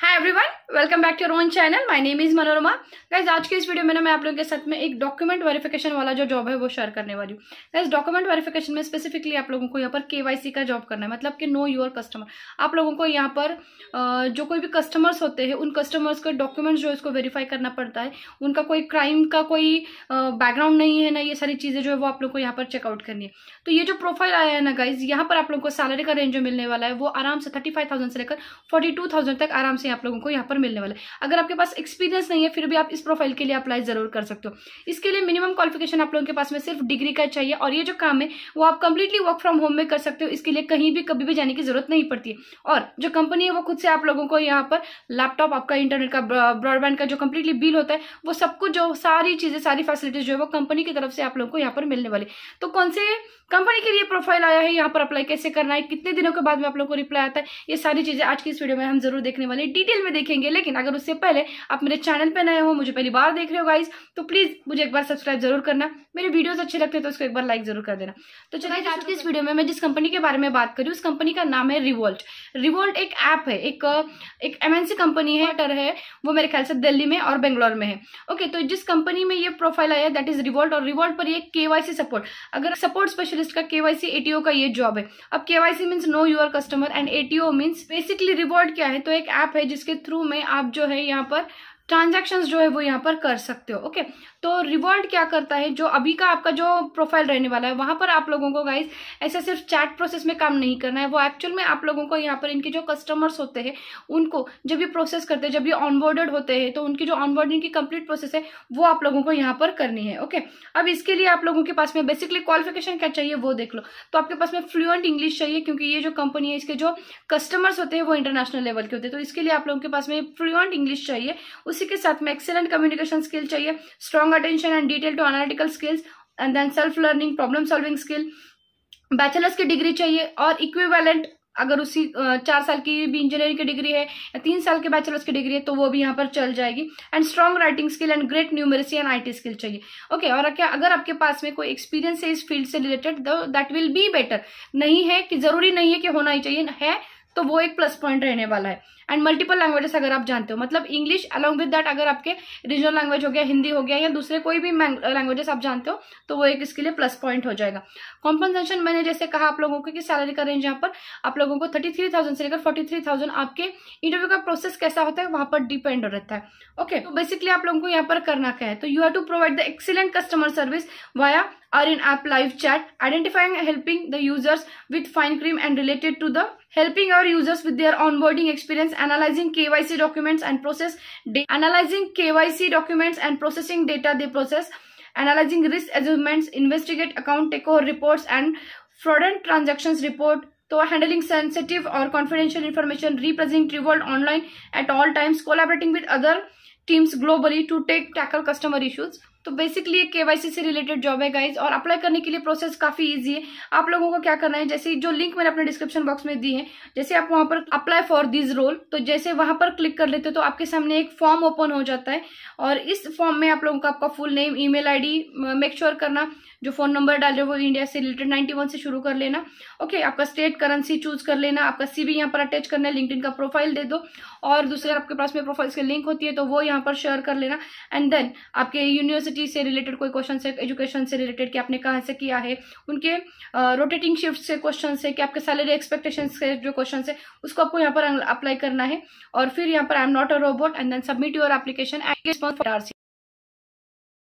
Hi everyone, welcome back to your own channel. My name is Manorama. Guys, आज के इस video में ना मैं आप लोगों के साथ में एक डॉक्यूमेंट वेरिफिकेशन वाला जो जॉब है वो शेयर करने वाली हूँ। गाइस, डॉक्यूमेंट वेरिफिकेशन में स्पेसिफिकली आप लोगों को यहाँ पर केवाईसी का जॉब करना है, मतलब कि नो योर कस्टमर। आप लोगों को यहाँ पर जो कोई भी कस्टमर्स होते हैं उन कस्टमर्स के डॉक्यूमेंट्स जो इसको वेरीफाई करना पड़ता है। उनका कोई क्राइम का कोई बैकग्राउंड नहीं है ना, ये सारी चीजें जो है वो आप लोग को यहाँ पर चेकआउट करनी है। तो ये जो प्रोफाइल आया है ना गाइज, यहाँ पर आप लोगों को सैलरी का रेंज जो मिलने वाला है वो आराम से 35,000 से लेकर 42,000 तक आराम से आप लोगों को यहाँ पर मिलने वाला है। अगर आपके पास एक्सपीरियंस नहीं है फिर भी आप इस प्रोफाइल के लिए अप्लाई जरूर कर सकते हो। इसके लिए मिनिमम क्वालिफिकेशन आप लोगों के पास में सिर्फ डिग्री का चाहिए, और ये जो काम है वो आप कंप्लीटली वर्क फ्रॉम होम में कर सकते हो। इसके लिए कहीं भी कभी भी जाने की जरूरत नहीं पड़ती है, और जो कंपनी है वो खुद से आप लोगों को यहाँ पर लैपटॉप, आपका इंटरनेट का, ब्रॉडबैंड का जो कंप्लीटली बिल होता है वो सब कुछ, जो सारी चीजें, सारी फैसिलिटीज जो है वो कंपनी की तरफ से आप लोगों को यहाँ पर मिलने वाली। तो कौन से कंपनी के लिए प्रोफाइल आया है, यहाँ पर अप्लाई कैसे करना है, कितने दिनों के बाद में आप लोगों को रिप्लाई आता है, ये सारी चीजें आज की इस वीडियो में हम जरूर देखने वाले, डिटेल में देखेंगे। लेकिन अगर उससे पहले आप मेरे चैनल पे नए हो, मुझे पहली बार देख रहे हो गाइस, तो प्लीज मुझे एक बार सब्सक्राइब जरूर करना। मेरे वीडियोस अच्छे लगते हैं तो उसको एक बार लाइक जरूर कर देना। तो चलिए, आज की इस वीडियो में मैं जिस कंपनी के बारे में बात करी, उस कंपनी का नाम है रिवोल्ट। रिवोल्ट एक ऐप है, एक एमएनसी कंपनी है, वो मेरे ख्याल से दिल्ली में और बेंगलोर में है। ओके, तो जिस कंपनी में ये प्रोफाइल आया दैट इज रिवोल्ट, और रिवोल्ट पर ये केवाईसी सपोर्ट, अगर सपोर्ट स्पेशलिस्ट का केवाईसी एटीओ का ये जॉब है। अब KYC means know your customer and ATO means basically revolt क्या है, तो एक ऐप है जिसके थ्रू में आप जो है यहाँ पर ट्रांजैक्शंस जो है वो यहाँ पर कर सकते हो। ओके, तो रिवॉल्ट क्या करता है, जो अभी का आपका जो प्रोफाइल रहने वाला है वहां पर आप लोगों को गाइस ऐसा सिर्फ चैट प्रोसेस में काम नहीं करना है, वो एक्चुअल में आप लोगों को यहाँ पर इनके जो कस्टमर्स होते हैं उनको जब ये प्रोसेस करते हैं, जब ये ऑनबोर्डेड होते हैं, तो उनकी जो ऑनबोर्डिंग की कंप्लीट प्रोसेस है वो आप लोगों को यहाँ पर करनी है। ओके, अब इसके लिए आप लोगों के पास में बेसिकली क्वालिफिकेशन क्या चाहिए वो देख लो। तो आपके पास में फ्लुएंट इंग्लिश चाहिए, क्योंकि ये जो कंपनी है इसके जो कस्टमर्स होते हैं वो इंटरनेशनल लेवल के होते हैं, तो इसके लिए आप लोगों के पास में फ्लुएंट इंग्लिश चाहिए। उसी के साथ में एक्सेलेंट कम्युनिकेशन स्किल चाहिए, strong attention and detail to analytical skills, and then self learning, problem solving skill, bachelors की डिग्री चाहिए, और इक्विवेलेंट अगर उसी 4 साल की भी इंजीनियरिंग की डिग्री है या 3 साल के बैचलर्स की डिग्री है तो वो भी यहाँ पर चल जाएगी, and strong writing skill and great numeracy and IT skill चाहिए। ओके, और क्या अगर आपके पास में कोई एक्सपीरियंस है इस फील्ड से related, that will be better. नहीं है कि जरूरी नहीं है कि होना ही चाहिए, है तो वो एक प्लस पॉइंट रहने वाला है। एंड मल्टीपल लैंग्वेजेस अगर आप जानते हो, मतलब इंग्लिश अलॉन्ग विद दैट, अगर आपके रीजनल लैंग्वेज हो गया, हिंदी हो गया, या दूसरे कोई भी लैंग्वेजेस आप जानते हो तो वो एक इसके लिए प्लस पॉइंट हो जाएगा। कॉम्पनसेशन मैंने जैसे कहा आप लोगों को कि सैलरी का रेंज यहाँ पर आप लोगों को 33,000 से लेकर 43,000, आपके इंटरव्यू का प्रोसेस कैसा होता है वहां पर डिपेंड रहता है। ओके, तो बेसिकली आप लोगों को यहाँ पर करना क्या है, तो you have to provide the excellent customer service via or in app live chat, identifying and helping the users with fine cream and related to the helping our users with their onboarding experience, analyzing KYC documents and analyzing KYC documents and processing data they process, analyzing risk assessments, investigate account takeover reports and fraudulent transactions report, तो handling sensitive or confidential information, representing Revolt online at all times, collaborating with other teams globally to tackle customer issues। तो basically ये KYC से related job है guys, और apply करने के लिए process काफी इजी है। आप लोगों को क्या करना है, जैसे जो लिंक मैंने अपने डिस्क्रिप्शन बॉक्स में दी है, जैसे आप वहां पर अप्लाई फॉर दिस रोल, तो जैसे वहां पर क्लिक कर लेते हो तो आपके सामने एक फॉर्म ओपन हो जाता है, और इस फॉर्म में आप लोगों का आपका full name, email ID, make sure करना जो फोन नंबर डाल रहे हो वो इंडिया से रिलेटेड 91 से शुरू कर लेना। ओके, आपका स्टेट, करेंसी चूज कर लेना, आपका सीवी यहाँ पर अटैच करना है, लिंक्डइन का प्रोफाइल दे दो, और दूसरे आपके पास में प्रोफाइल्स की लिंक होती है तो वो यहाँ पर शेयर कर लेना। एंड देन आपके यूनिवर्सिटी से रिलेटेड कोई क्वेश्चन है, एजुकेशन से रिलेटेड कि आपने कहाँ से किया है, उनके रोटेटिंग शिफ्ट से क्वेश्चन है, कि आपके सैलरी एक्सपेक्टेशन से जो क्वेश्चन है उसको आपको यहाँ पर अप्लाई करना है, और फिर यहाँ पर I am not a robot, and then submit your application and